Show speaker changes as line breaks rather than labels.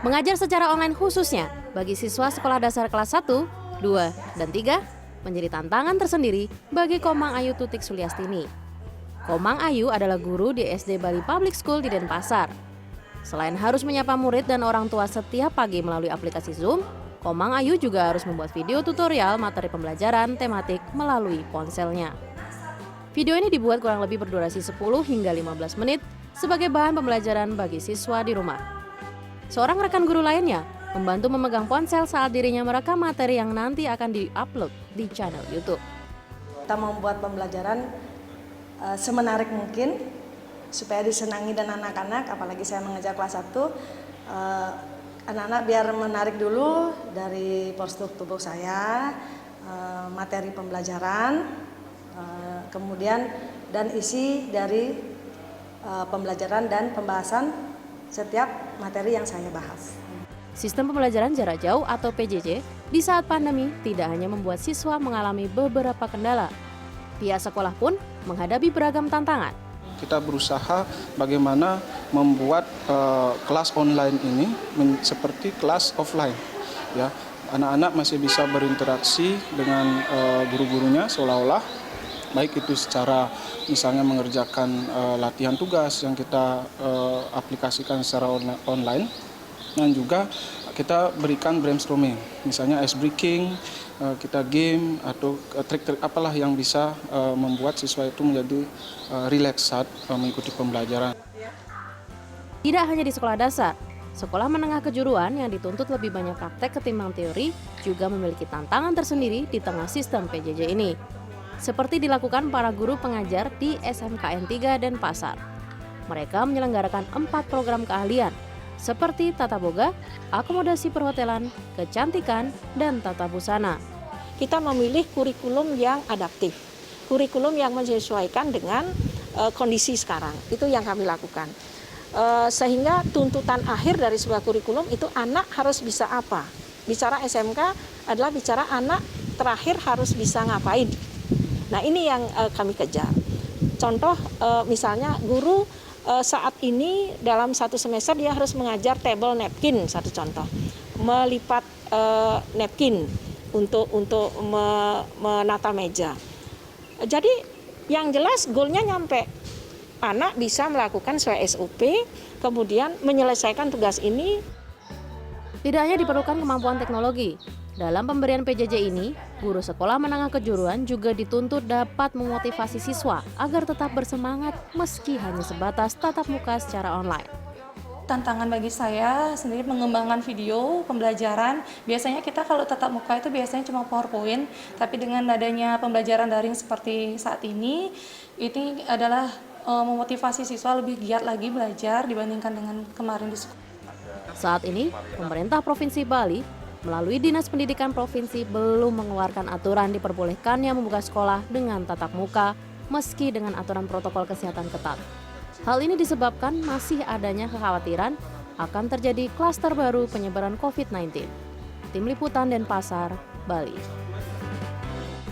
Mengajar secara online khususnya bagi siswa sekolah dasar kelas 1, 2, dan 3 menjadi tantangan tersendiri bagi Komang Ayu Tutik Suliastini. Komang Ayu adalah guru di SD Bali Public School di Denpasar. Selain harus menyapa murid dan orang tua setiap pagi melalui aplikasi Zoom, Komang Ayu juga harus membuat video tutorial materi pembelajaran tematik melalui ponselnya. Video ini dibuat kurang lebih berdurasi 10 hingga 15 menit sebagai bahan pembelajaran bagi siswa di rumah. Seorang rekan guru lainnya membantu memegang ponsel saat dirinya merekam materi yang nanti akan di-upload di channel YouTube.
Kita membuat pembelajaran semenarik mungkin supaya disenangi dan anak-anak, apalagi saya mengajar kelas 1, anak-anak biar menarik dulu dari postur tubuh saya, materi pembelajaran, kemudian dan isi dari pembelajaran dan pembahasan setiap materi yang saya bahas.
Sistem pembelajaran jarak jauh atau PJJ di saat pandemi tidak hanya membuat siswa mengalami beberapa kendala. Pihak sekolah pun menghadapi beragam tantangan.
Kita berusaha bagaimana membuat kelas online ini seperti kelas offline. Ya, anak-anak masih bisa berinteraksi dengan guru-gurunya seolah-olah, baik itu secara misalnya mengerjakan latihan tugas yang kita aplikasikan secara online, dan juga kita berikan brainstorming, misalnya ice breaking, kita game atau trik-trik apalah yang bisa membuat siswa itu menjadi rileks saat mengikuti pembelajaran.
Tidak hanya di sekolah dasar, sekolah menengah kejuruan yang dituntut lebih banyak praktek ketimbang teori juga memiliki tantangan tersendiri di tengah sistem PJJ ini. Seperti dilakukan para guru pengajar di SMKN 3 Denpasar. Mereka menyelenggarakan 4 program keahlian, seperti tata boga, akomodasi perhotelan, kecantikan, dan tata busana.
Kita memilih kurikulum yang adaptif, kurikulum yang menyesuaikan dengan kondisi sekarang. Itu yang kami lakukan. Sehingga tuntutan akhir dari sebuah kurikulum itu anak harus bisa apa. Bicara SMK adalah bicara anak terakhir harus bisa ngapain. Nah, ini yang kami kejar. Contoh misalnya guru saat ini dalam satu semester dia harus mengajar table napkin, satu contoh, melipat napkin untuk menata meja. Jadi yang jelas goalnya nyampe, anak bisa melakukan sesuai SOP, kemudian menyelesaikan tugas ini.
Tidak hanya diperlukan kemampuan teknologi. Dalam pemberian PJJ ini, guru sekolah menengah kejuruan juga dituntut dapat memotivasi siswa agar tetap bersemangat meski hanya sebatas tatap muka secara online.
Tantangan bagi saya sendiri mengembangkan video pembelajaran. Biasanya kita kalau tatap muka itu biasanya cuma PowerPoint, tapi dengan adanya pembelajaran daring seperti saat ini adalah memotivasi siswa lebih giat lagi belajar dibandingkan dengan kemarin di sekolah.
Saat ini, pemerintah Provinsi Bali melalui Dinas Pendidikan Provinsi belum mengeluarkan aturan diperbolehkannya membuka sekolah dengan tatap muka meski dengan aturan protokol kesehatan ketat. Hal ini disebabkan masih adanya kekhawatiran akan terjadi klaster baru penyebaran COVID-19. Tim Liputan Denpasar, Bali.